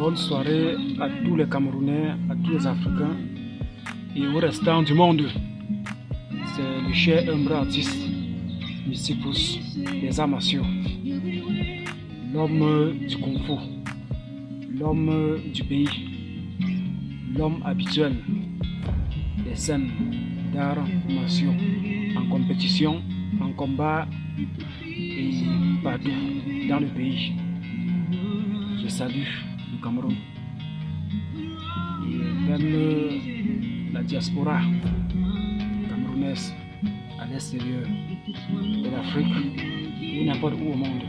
Bonne soirée à tous les Camerounais, à tous les Africains et aux restants du monde. C'est le cher humble artiste Mysipus des arts martiaux, l'homme du Kung Fu, l'homme du pays, l'homme habituel des scènes d'arts martiaux en compétition, en combat et partout dans le pays. Je salue le Cameroun et même la diaspora camerounaise à l'extérieur de l'Afrique ou n'importe où au monde.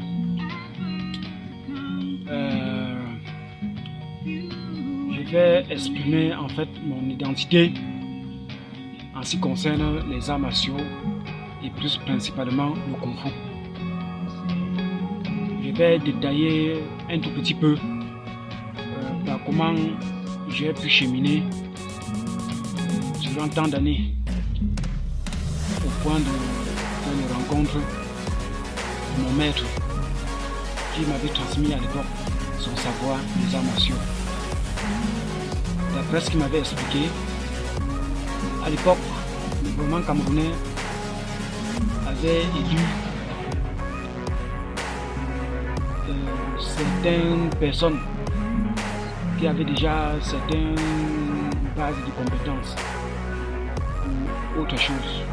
Je vais exprimer en fait mon identité en ce qui concerne les arts martiaux et plus principalement le Kung Fu. Je vais détailler un tout petit peu par comment j'ai pu cheminer durant tant d'années au point de faire une rencontre de mon maître qui m'avait transmis à l'époque son savoir des arts martiaux. D'après ce qu'il m'avait expliqué, à l'époque, le gouvernement camerounais avait élu certaines personnes qui avaient déjà certaines bases de compétences ou autre chose.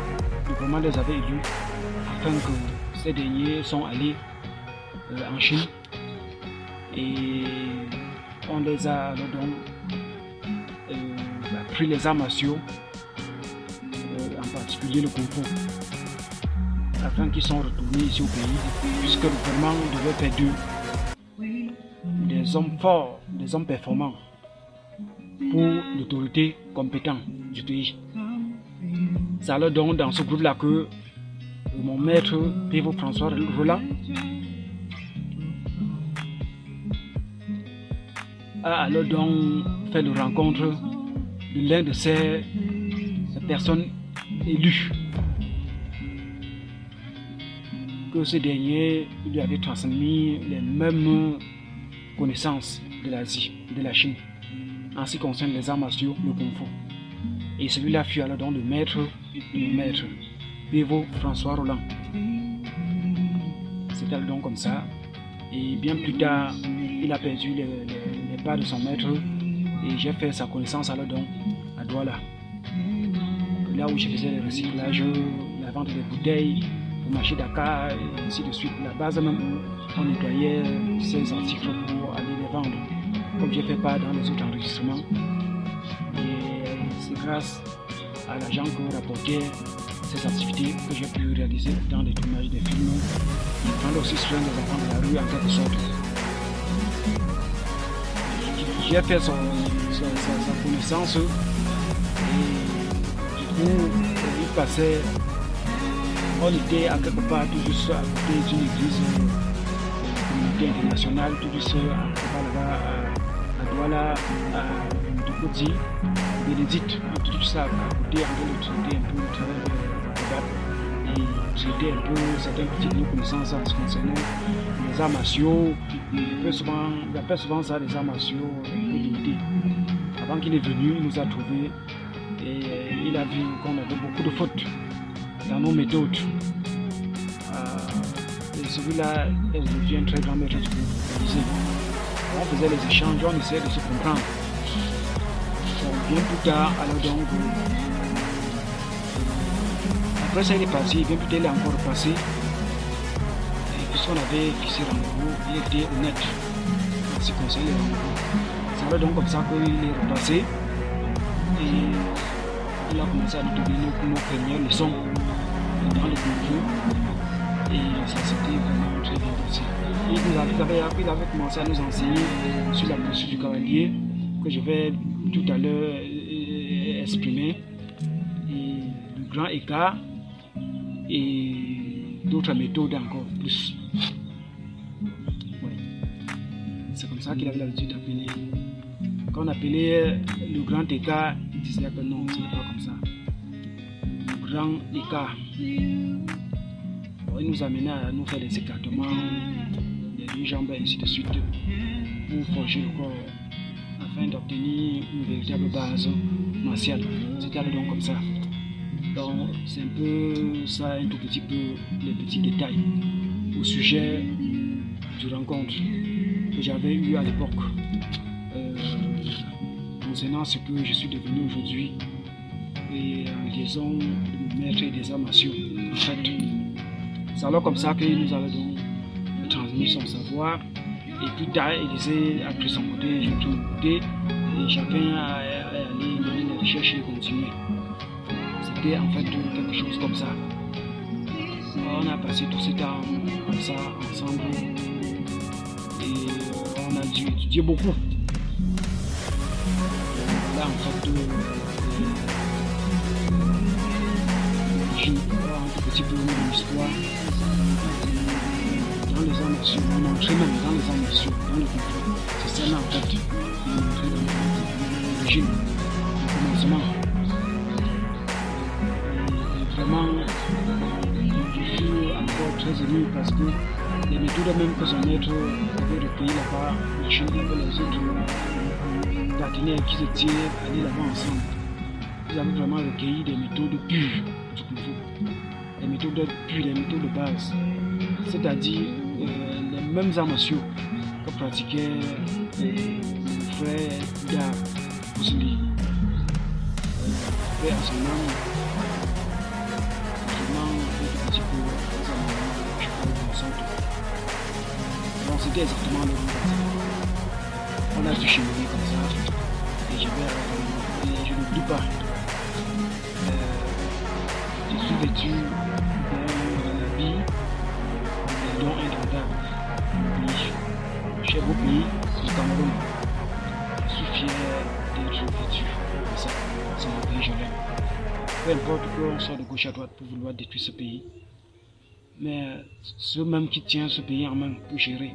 Le gouvernement les avait élus afin que ces derniers sont allés en Chine et on les a alors donc appris les arts martiaux, en particulier le Kung Fu, afin qu'ils sont retournés ici au pays, puisque le gouvernement devait faire d'eux des hommes forts, des hommes performants pour l'autorité compétente du pays. C'est alors donc dans ce groupe-là que mon maître Pévo François Roland a alors donc fait la rencontre de l'un de ces personnes élues que ce dernier lui avait transmis les mêmes connaissances de l'Asie, de la Chine, en ce qui concerne les arts martiaux, le Kung Fu. Et celui-là fut alors donc le maître Pévo François Roland. C'était donc comme ça. Et bien plus tard, il a perdu les pas de son maître et j'ai fait sa connaissance alors donc à Douala. Là où je faisais le recyclage, la vente des bouteilles, le marché Dakar et ainsi de suite. La base même où on nettoyait ces articles pour aller les vendre. Comme je ne fais pas dans les autres enregistrements. Et c'est grâce à l'argent que rapportait ces activités que j'ai pu réaliser dans des tournages des films et prendre aussi soin des enfants de la rue en quelque sorte. J'ai fait sa connaissance et du coup il passait, on était à quelque part tout juste à côté d'une église communauté internationale, tout juste à Douala, à Dukoti, Bénédicte, tout ça à côté, en train de traiter un peu le travail de et traiter un peu certaines petites connaissances en ce qui concerne les arts martiaux. On appelle souvent ça les arts martiaux limités. Avant qu'il est venu, il nous a trouvés et il a vu qu'on avait beaucoup de fautes dans nos méthodes. Et celui-là, elle devient un très grand maître du Kung. On faisait les échanges, on essayait de se comprendre. Bien plus tard, alors donc, après ça il est parti, bien plus tard il est encore repassé. Et puisqu'on avait fixé rendez-vous, il était honnête en ce qui concerne les rendez-vous. C'est alors donc comme ça qu'il est repassé et il a commencé à nous donner nos premières leçons dans le Kung Fu. Et ça s'était vraiment très bien passé. Il avait commencé à nous enseigner sur la posture du cavalier que je vais tout à l'heure exprimer, et le grand écart et d'autres méthodes encore plus. Ouais. C'est comme ça qu'il avait l'habitude d'appeler. Quand on appelait le grand écart, il disait que non, ce n'est pas comme ça. Le grand écart. Bon, il nous amenait à nous faire des écartements, des deux jambes et ainsi de suite. pour forger le corps afin d'obtenir une véritable base martiale. C'était donc comme ça. Donc c'est un peu ça, un tout petit peu les petits détails au sujet du rencontre que j'avais eu à l'époque concernant ce que je suis devenu aujourd'hui et en liaison de mon maître et des arts martiaux. En fait, c'est alors comme ça qu'il nous avait donc transmis son savoir. Et plus tard, Élisée a pris son côté, j'ai pris mon côté, et chacun a allé mener les recherches et continuer. C'était en fait quelque chose comme ça. On a passé tout ce temps comme ça, ensemble, et on a dû étudier beaucoup. Là, en fait, je vois un tout petit peu de l'histoire. Dans les arts martiaux, on entrait même dans les arts martiaux, dans le conflit. C'est celle-là en fait qui est montrée dans l'origine, le commencement. Et vraiment, je suis encore très ému parce que les méthodes même que son maître avait recueillies là-bas, les Chine avec les autres partenaires qui étaient allés là-bas ensemble, ils avaient vraiment recueilli des méthodes pures du Kung Fu. Des méthodes pures, des méthodes de base. C'est-à-dire les mêmes arts martiaux que pratiquait mon frère Da Bruce-Lee. Frère à son âme, vraiment un petit peu les arts martiaux, je crois, dans son temps. Donc c'était exactement le même. On a dû cheminer comme ça, et je n'oublie pas. Je suis vêtu d'un habit dont indroitable. Chez vos pays, le Cameroun, je suis fier d'être vêtu. C'est ça, c'est mon pays, je l'aime. Peu importe qu'on soit de gauche à droite pour vouloir détruire ce pays, mais ceux même qui tiennent ce pays en main pour gérer,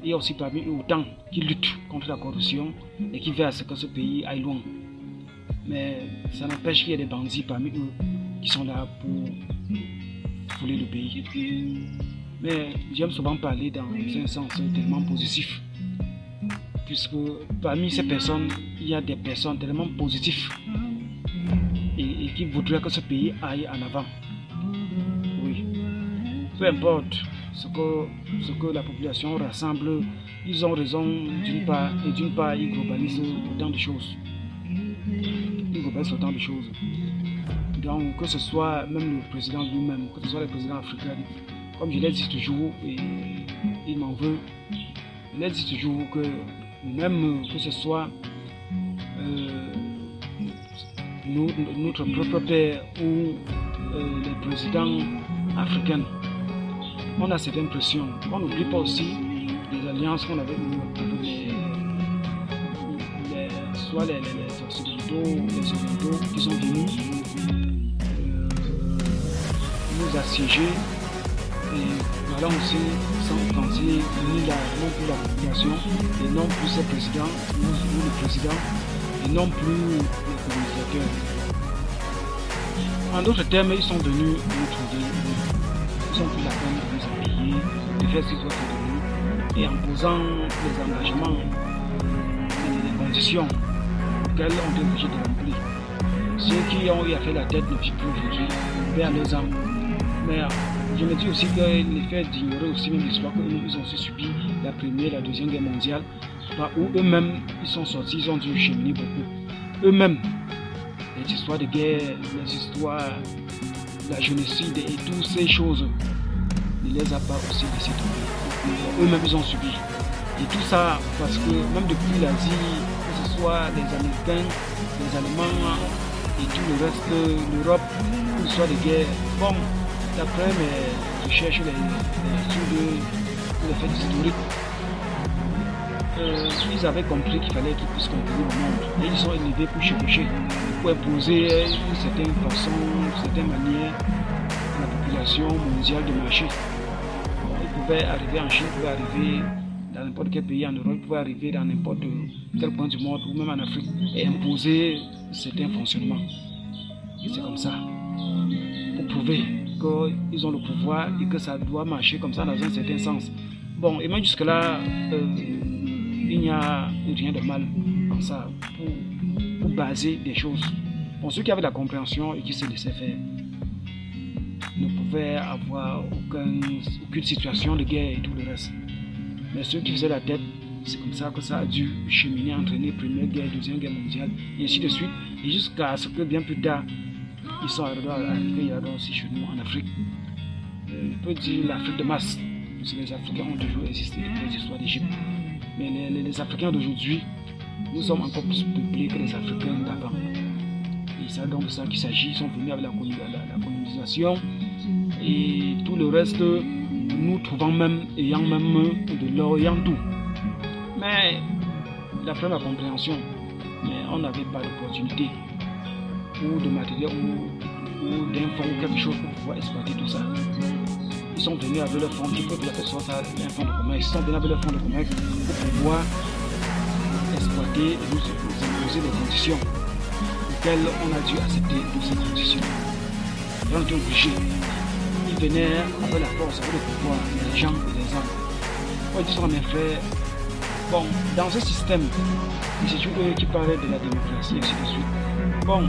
il y a aussi parmi eux autant qui luttent contre la corruption et qui veulent à ce que ce pays aille loin. Mais ça n'empêche qu'il y ait des bandits parmi eux qui sont là pour fouler le pays. Mais j'aime souvent parler dans un sens tellement positif, puisque parmi ces personnes, il y a des personnes tellement positives et qui voudraient que ce pays aille en avant. Oui, peu importe ce que la population rassemble, ils ont raison d'une part, et d'une part, ils globalisent autant de choses. Donc, que ce soit même le président lui-même, que ce soit le président africain, comme je l'ai dit toujours, et il m'en veut, je l'ai dit toujours que même que ce soit notre propre père ou les présidents africains, on a cette impression. On n'oublie pas aussi les alliances qu'on avait eues avec soit les Occidentaux, les Orientaux qui sont venus nous assiéger. Et voilà aussi sans penser non plus la population, et non plus ses présidents, ou le président, et non plus les colonisateurs. En d'autres termes, ils sont venus nous trouver, ils ont pris la peine de nous habiller, de faire ce qu'ils doivent de nous, et en posant les engagements et les conditions auxquelles on est obligé de remplir. Ceux qui ont eu à faire la tête ne vivent plus aujourd'hui, vers leurs âmes. Mais je me dis aussi qu'il fait d'ignorer aussi même l'histoire qu'ils ont aussi subi la première et la deuxième guerre mondiale, où eux-mêmes ils sont sortis, ils ont dû cheminer beaucoup. Eux-mêmes, les histoires de guerre, les histoires de la génocide et toutes ces choses ne les a pas aussi laissés tomber. Eux-mêmes ils ont subi. Et tout ça parce que même depuis l'Asie, que ce soit les Américains, les Allemands et tout le reste, l'Europe, que ce soit des guerres, bon, d'après mes recherches, les études, les faits historiques, ils avaient compris qu'il fallait qu'ils puissent conquérir le monde. Et ils sont élevés pour chercher, pour imposer une certaine façon, une certaine manière à la population mondiale de marcher. Bon, ils pouvaient arriver en Chine, ils pouvaient arriver dans n'importe quel pays en Europe, ils pouvaient arriver dans n'importe quel point du monde, ou même en Afrique, et imposer certains fonctionnements. Et c'est comme ça, pour prouver qu'ils ont le pouvoir et que ça doit marcher comme ça dans un certain sens. Bon, et même jusque-là, il n'y a rien de mal en ça pour baser des choses. Pour ceux qui avaient la compréhension et qui se laissaient faire, ne pouvaient avoir aucune situation de guerre et tout le reste. Mais ceux qui faisaient la tête, c'est comme ça que ça a dû cheminer, entraîner Première Guerre, Deuxième Guerre mondiale, et ainsi de suite, et jusqu'à ce que bien plus tard, ils sont arrivés aussi chez nous en Afrique. On peut dire l'Afrique de masse, parce que les Africains ont toujours existé depuis les histoires d'Égypte. Mais les Africains d'aujourd'hui, nous sommes encore plus peuplés que les Africains d'avant. Et c'est donc de ça qu'il s'agit. Ils sont venus avec la colonisation et tout le reste, nous trouvons même, ayant même de l'or, ayant tout. Mais d'après ma compréhension, on n'avait pas d'opportunité ou de matériel ou d'infos ou quelque chose pour pouvoir exploiter tout ça. Ils sont venus avec leur fonds, tu peux appeler ça un fonds de commerce. Ils sont venus avec leur fonds de commerce pour pouvoir exploiter et nous imposer des conditions auxquelles on a dû accepter toutes ces conditions. Et on était obligés. Ils venaient avec la force, avec le pouvoir, les gens et les hommes. Moi, ils sont mes frères. Bon, dans ce système, c'est toujours eux qui parlaient de la démocratie et ainsi de suite. Bon,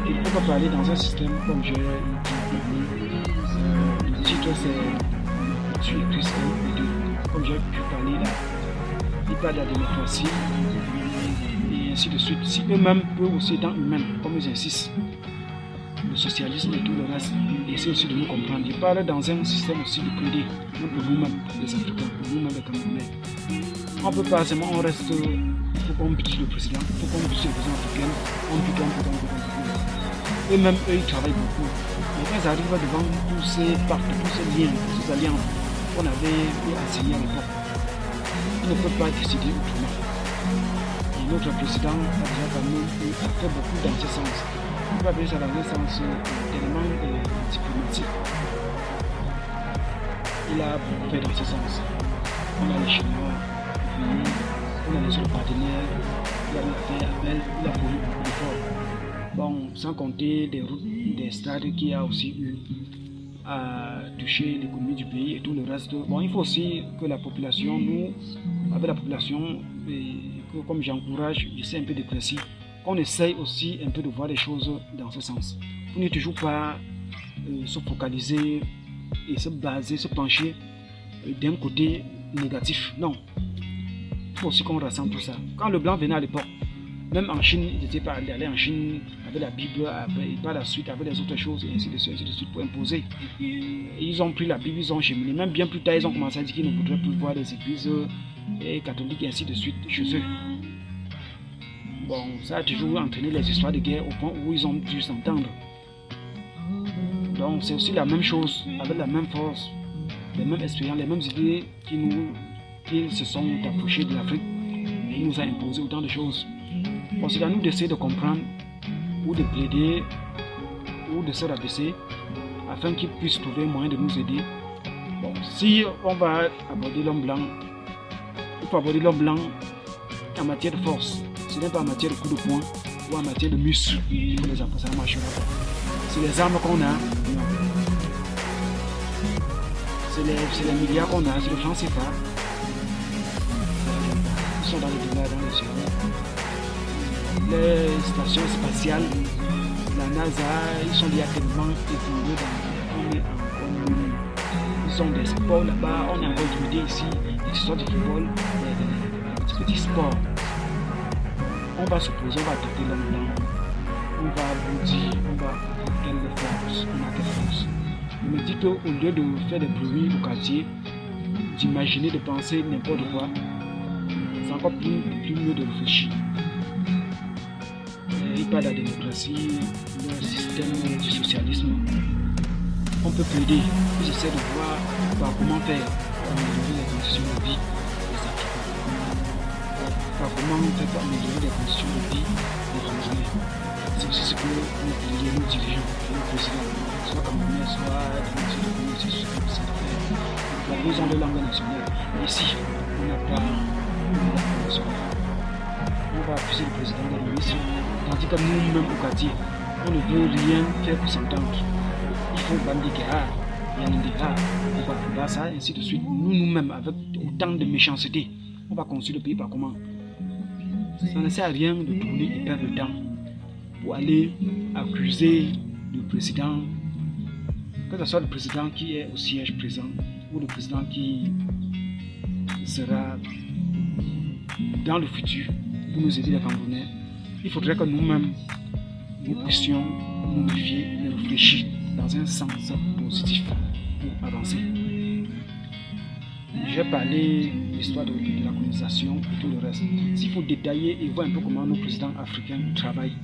il ne faut pas parler dans un système comme j'ai dit. Le titre c'est Je suis Christ et Dieu. Comme j'ai pu parler là, ils parlent de la démocratie et ainsi de suite. Si eux-mêmes peuvent aussi étant humains, comme ils insistent, le socialisme et tout le reste, essaient aussi de nous comprendre. Ils parlent dans un système aussi de plaider, même pour nous-mêmes, les Africains, pour nous-mêmes les Camerounais. On peut pas seulement, on reste, il faut qu'on bute le président, il faut qu'on bute le président africain, on bute. Eux-mêmes, eux, ils travaillent beaucoup. Mais quand ils arrivent devant tous ces pactes, tous ces liens, toutes ces alliances qu'on avait enseignées à l'époque, ils ne peuvent pas décider autrement. Et notre président a déjà fait beaucoup dans ce sens. On peut appeler ça dans un sens tellement diplomatique. Il a beaucoup fait dans ce sens. On a les Chinois, on a les autres partenaires, il a fait appel, il a fourni beaucoup d'efforts. Bon, sans compter des routes, des stades qui a aussi eu à toucher l'économie du pays et tout le reste. Bon, il faut aussi que la population, nous, avec la population, et que comme j'encourage, j'essaie un peu de précis, qu'on essaye aussi un peu de voir les choses dans ce sens. Pour ne toujours pas se focaliser et se baser, se pencher d'un côté négatif. Non. Il faut aussi qu'on rassemble tout ça. Quand le blanc venait à l'époque, même en Chine, ils n'étaient pas allés en Chine avec la Bible, et par la suite avec les autres choses, et ainsi de suite, pour imposer. Et ils ont pris la Bible, ils ont cheminé. Même bien plus tard, ils ont commencé à dire qu'ils ne voudraient plus voir les églises catholiques, et ainsi de suite, chez eux. Bon, ça a toujours entraîné les histoires de guerre au point où ils ont dû s'entendre. Donc, c'est aussi la même chose, avec la même force, les mêmes expériences, les mêmes idées qui se sont approchés de l'Afrique et ils nous ont imposé autant de choses. Bon, c'est à nous d'essayer de comprendre ou de plaider ou de se rabaisser afin qu'ils puissent trouver un moyen de nous aider. Bon, si on va aborder l'homme blanc, il faut aborder l'homme blanc en matière de force. Ce n'est pas en matière de coup de poing ou en matière de muscle qu'il faut les apporter, ça ne marchera pas. C'est les armes qu'on a, c'est les milliards qu'on a, c'est le franc CFA. Ils sont dans les dollars, dans les euros. Les stations spatiales, la NASA, ils sont liés tellement évolués ils ont des sports là-bas, on est encore étudié ici, des histoires de football, des petits sports. On va se poser, on va traiter l'homme blanc, on va vous dire, on va quelle force, on a quelle force. Je me dis qu'au lieu de faire des bruits au quartier, d'imaginer, de penser n'importe quoi, c'est encore plus mieux de réfléchir. Il parle de la démocratie, le système du socialisme. On peut plaider, ils essaient de voir comment faire pour améliorer les conditions de vie des Africains. Comment faire pour améliorer les conditions de vie des Camerounais. C'est aussi ce que nous plaidions, nos dirigeants, nos présidents, soit camerounais, soit ils ont de langue nationale. Ici, on n'a pas de langue nationale. On va accuser le président de l'émission, tandis que nous-mêmes au quartier, on ne veut rien faire pour s'entendre. Il faut bandiquer, il y a un débat, on va faire ça, ainsi de suite. Nous-mêmes, avec autant de méchanceté, On va construire le pays par comment? Ça ne sert à rien de tourner et perdre le temps pour aller accuser le président, que ce soit le président qui est au siège présent ou le président qui sera dans le futur pour nous aider les Camerounais. Il faudrait que nous-mêmes nous puissions nous méfier et réfléchir dans un sens positif pour avancer. J'ai parlé de l'histoire de la colonisation et tout le reste. S'il faut détailler et voir un peu comment nos présidents africains travaillent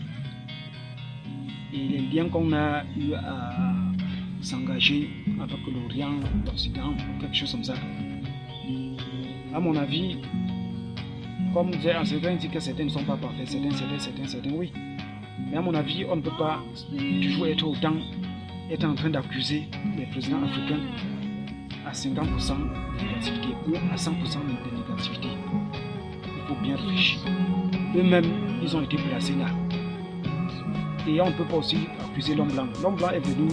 et les liens qu'on a eu à s'engager avec l'Orient, l'Occident, quelque chose comme ça. À mon avis, comme certains disent que certains ne sont pas parfaits, certains, oui. Mais à mon avis, on ne peut pas toujours être en train d'accuser les présidents africains à 50% de négativité ou à 100% de négativité. Il faut bien réfléchir. Eux-mêmes, ils ont été placés là. Et on ne peut pas aussi accuser l'homme blanc. L'homme blanc est venu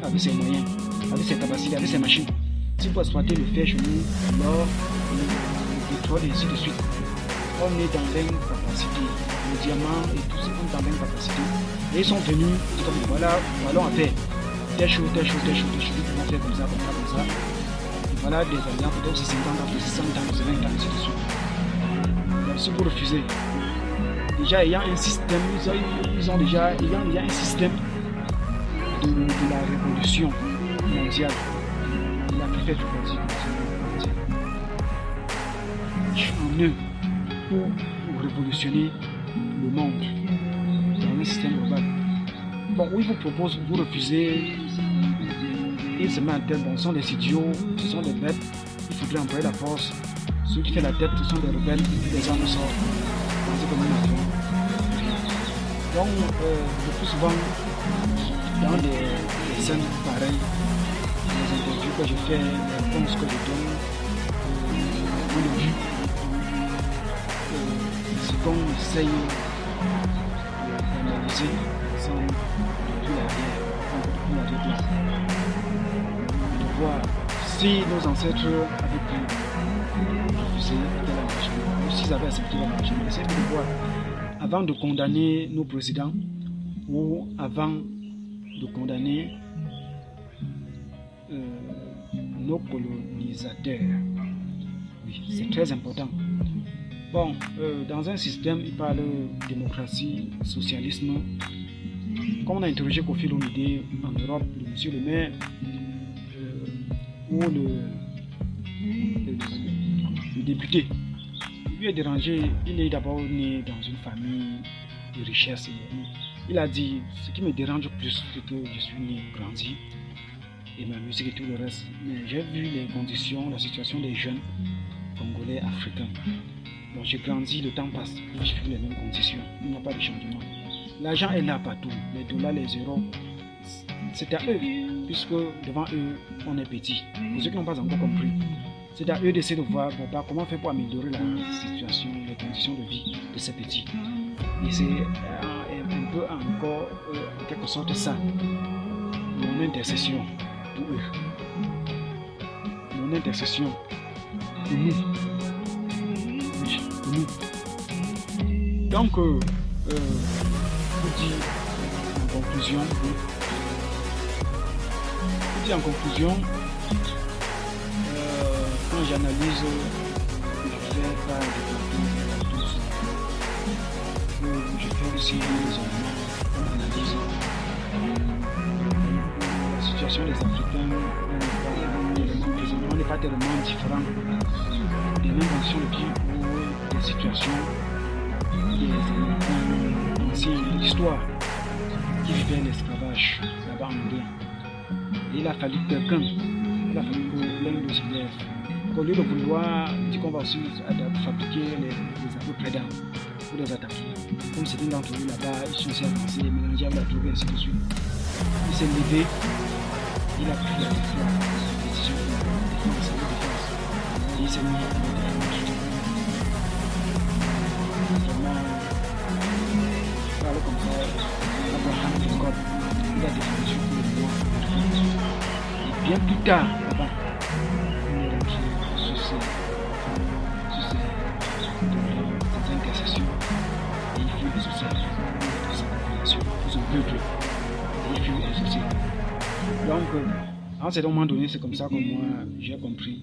avec ses moyens, avec ses capacités, avec ses machines. S'il faut exploiter le fer chez nous, l'or, le pétrole et ainsi de suite. On est dans l'incapacité. Le diamant et tout ça, on est dans l'incapacité. Et ils sont venus, ils disent comme voilà, allons à faire telle chose, ils vont faire comme ça. Et voilà des alliances, peut-être 50 ans, 60 ans, 20 ans, ainsi de suite. Donc si vous refusez, déjà ayant un système, ils ont déjà un système de la révolution mondiale. Il a fait du plaisir en eux pour révolutionner le monde dans un système global. Bon, oui, vous propose, vous refusez, ils se mettent en tête, bon, ce sont des idiots, ce sont des bêtes, il faudrait employer la force. Ceux qui font la tête, ce sont des rebelles, les armes sortent. C'est comme une avion. Donc, le plus souvent, dans des scènes pareilles, les interviews que je fais, les réponses que je donne, on a vu ce qu'on essaye d'analyser sans tout la guerre, de voir si nos ancêtres avaient pu refuser tel engagement, ou s'ils avaient accepté l'engagement. C'est de voir avant de condamner nos présidents ou avant de condamner nos colonisateurs. Oui, c'est très important. Bon, dans un système, il parle de démocratie, socialisme. Comme on a interrogé Kofi Olomide en Europe, le monsieur le maire, ou le député, lui est dérangé. Il est d'abord né dans une famille de richesse. Il a dit, ce qui me dérange plus, c'est que je suis né, grandi, et ma musique et tout le reste. Mais j'ai vu les conditions, la situation des jeunes congolais, africains. Donc j'ai grandi, le temps passe, je vis les mêmes conditions, il n'y a pas de changement. L'argent est là partout, les dollars, les euros, c'est à eux, puisque devant eux, on est petit. Pour ceux qui n'ont pas encore compris, c'est à eux d'essayer de voir comment faire pour améliorer la situation, les conditions de vie de ces petits. Et c'est un peu encore, en quelque sorte, ça, mon intercession pour eux. Mon intercession pour nous. Donc, je vous dis en conclusion, quand j'analyse, je fais pas de tous. Je fais aussi une analyse. La situation des Africains, on n'est pas tellement différent des mêmes conditions de vie ou des situations des anciens de l'histoire qui vivaient l'esclavage là-bas en Orient. Et il a fallu quelqu'un, il a fallu que l'un de se lève. Au lieu de vouloir dire qu'on va aussi fabriquer les armes près d'armes pour les attaquer. Comme certains d'entre eux là-bas, ils sont aussi avancés, mélangés avec la troupe et ainsi de suite. Il s'est levé, il a pris la décision de défense, et il s'est mis à défense. Vraiment, parle comme ça, Abraham Lincoln, il a défendu pour le droit. Et bien plus tard, là-bas, on est rentré sur ces des intercessions et il fut exaucé de sa population, pour son peuple, et il fut exaucé. Donc, à un certain moment donné, c'est comme ça que moi j'ai compris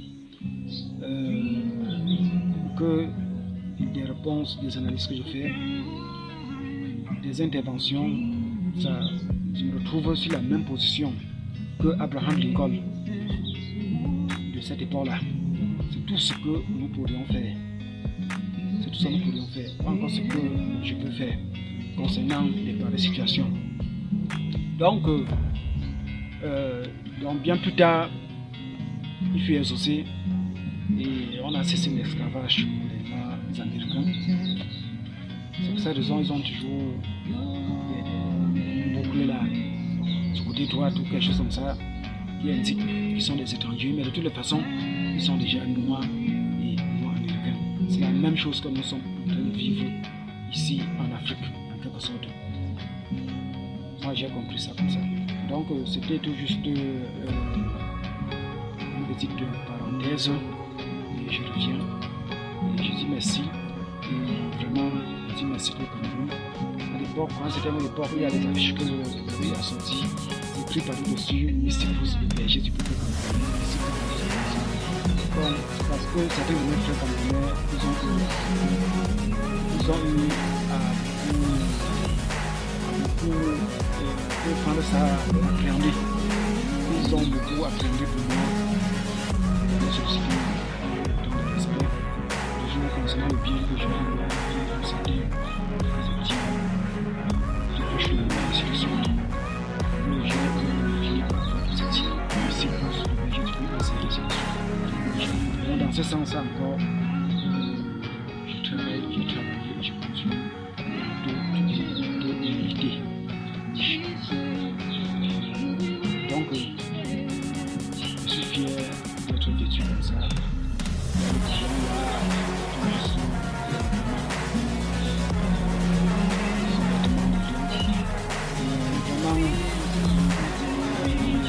que des réponses, des analyses que je fais, des interventions, ça, je me retrouve sur la même position que Abraham Lincoln de cette époque-là. C'est tout ce que nous pourrions faire. C'est tout ce que nous pourrions faire. Pas encore ce que je peux faire concernant les pareilles situations. Donc bien plus tard, il fut exaucé et on a cessé l'esclavage pour les Noirs américains. C'est pour cette raison ils ont toujours bouclé là, du côté droit ou quelque chose comme ça, qui indique qu'ils sont des étrangers, mais de toutes les façons, ils sont déjà noirs et noirs américains. C'est la même chose que nous sommes en train de vivre ici en Afrique, en quelque sorte. Moi j'ai compris ça comme ça. Donc c'était tout juste une petite parenthèse et je reviens et je dis merci et vraiment je dis merci pour le Cameroun. À l'époque, quand c'était à l'époque où il y a des affiches que vous avez sorties, écrit partout dessus Mysticus, le berger du peuple camerounais. Parce que certains de mes frères camerounais ils ont eu à beaucoup prendre ça à appréhender. Ils ont beaucoup appréhendé pour moi. Les substituts dans le respect, toujours concernant le bien que je vais vous santé, les petits, depuis que je suis ainsi de suite. Le jeu que je finis par cette île, ici pour ce que j'ai trouvé, c'est ainsi de suite. Donc dans ce sens-là encore, je travaille et je continue de militer. Donc, je suis fier d'être vêtu comme ça.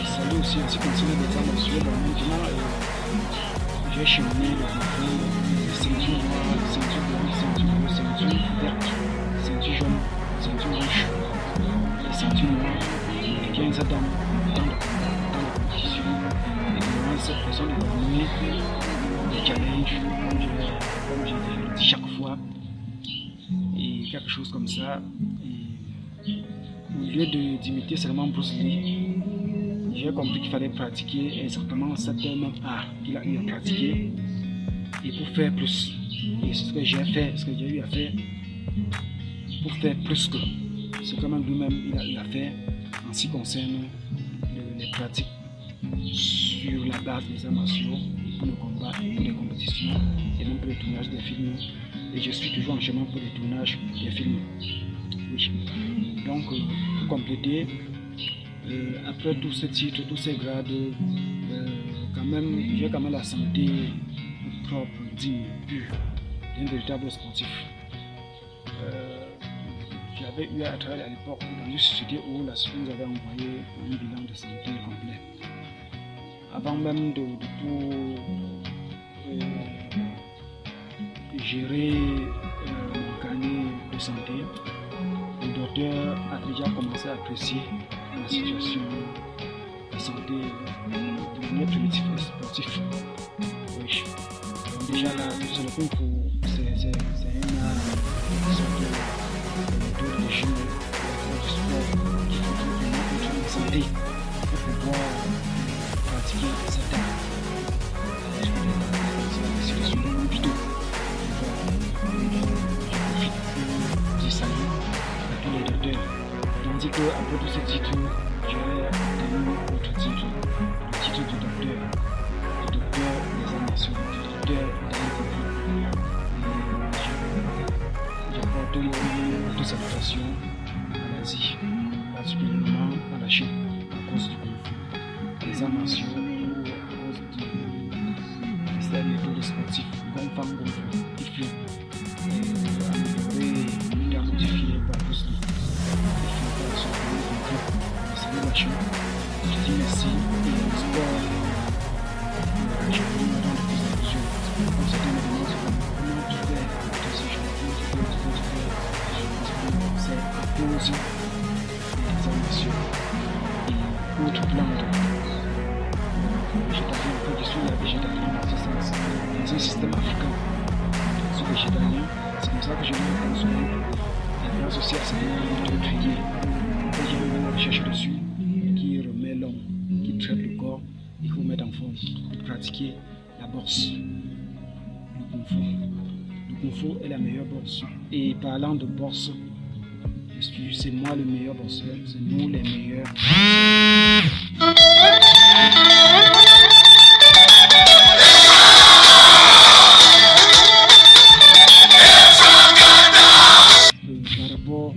Ça aussi ainsi continuer des armes sur maintenant. J'ai cheminé le contrôle, ceinture noire, ceinture blanche, ceinture bleue, ceinture verte, ceinture jaune, ceinture rouge, et ceinture noire, et 15 dans la compétition. Et vraiment, cette personne est venue, des challenges, comme je dis chaque fois, et quelque chose comme ça. Et au lieu d'imiter seulement Bruce Lee, j'ai compris qu'il fallait pratiquer exactement cette même art qu'il a eu à pratiquer et pour faire plus. Et c'est ce que j'ai fait, ce que j'ai eu à faire pour faire plus que ce que même lui-même il a eu à faire en ce qui concerne les pratiques sur la base des arts martiaux, pour le combat, pour les compétitions et même pour le tournage des films. Et je suis toujours en chemin pour le tournage des films. Oui. Donc, pour compléter, après tous ces titres, tous ces grades, quand même, j'ai quand même la santé propre, digne, pure, d'un véritable sportif. J'avais eu à travailler à l'époque dans une société où la société nous avait envoyé un bilan de santé complet. Avant même de tout gérer mon carnet de santé, le docteur a déjà commencé à apprécier la situation de santé de manière primitive et sportive. Oui. Donc déjà là, c'est le concours, c'est un art, sorte de régime, du sport qui faut vraiment être en santé pour pouvoir pratiquer cet art. C'est la situation de mon vidéo. Je salue à tous les docteurs. Tandis qu'après tous ces titres, j'ai obtenu autre titre, le titre de docteur des arts martiaux, du docteur des arts. J'apporte toute salutation à l'Asie, particulièrement à la Chine, à cause du Kung-Fu, des arts martiaux ou à cause des méthodes sportives, Gongfang Kung-Fu, qui fut amélioré et modifié par Bruce Lee. Je dis merci et le sport je vous demande de plus d'attention. Comme c'était une demande, comment tu fais dans un système africain, ce végétalien. C'est comme ça que je le consomme. Et grâce aussi à cette méthode triée, j'ai eu une recherche dessus qui remet l'homme, qui traite le corps, il faut mettre en forme pour pratiquer la boxe, le kung fu. Le kung fu est la meilleure boxe. Et parlant de boxe, c'est moi le meilleur boxeur, c'est nous les meilleurs boxeurs. Par rapport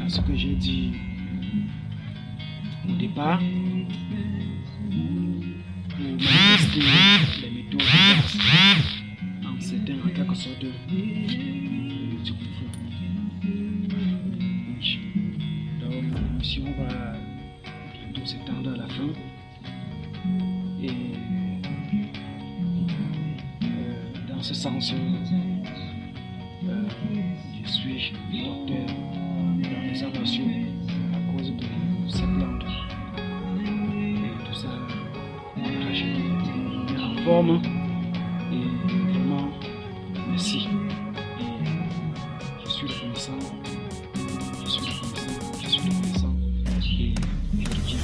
à ce que j'ai dit au départ, pour manifester les méthodes de base en certains, en quelque sorte, du kung fu. Donc, l'émission va bientôt s'étendre à la fin. Et dans ce sens, je suis docteur dans les arts martiaux à cause de cette plante. Et tout ça, je suis en forme. Et vraiment, merci. Et je suis reconnaissant. Je suis reconnaissant. Je suis reconnaissant. Et je reviens.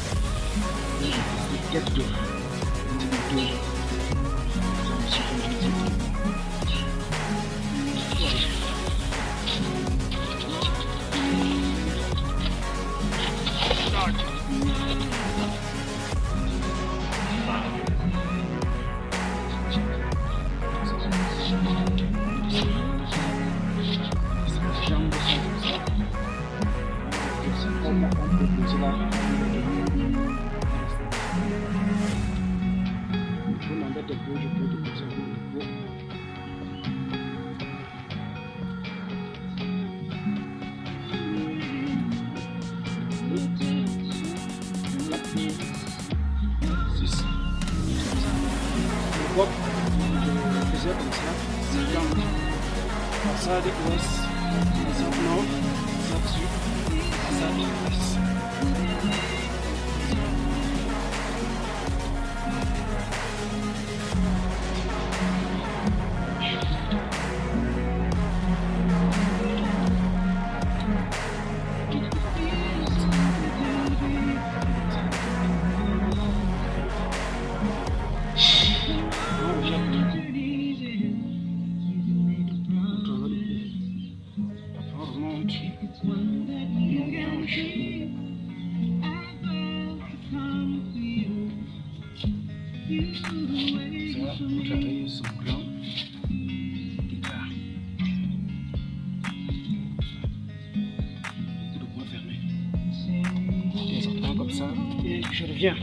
Et quête de je faisais comme ça, c'est blanc. Passade ouest, passade nord, passade sud, passade est. Ça, vous travaillez son plan d'écart. Beaucoup de points fermés. Exactement comme ça. Et je reviens.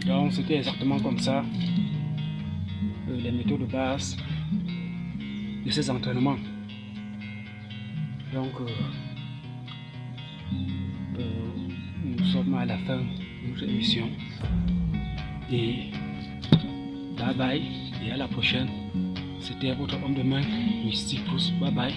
Donc c'était exactement comme ça les méthodes de base de ces entraînements. Donc nous sommes à la fin de notre émission et bye bye et à la prochaine. C'était votre homme de main Mystique Pouce. Bye bye.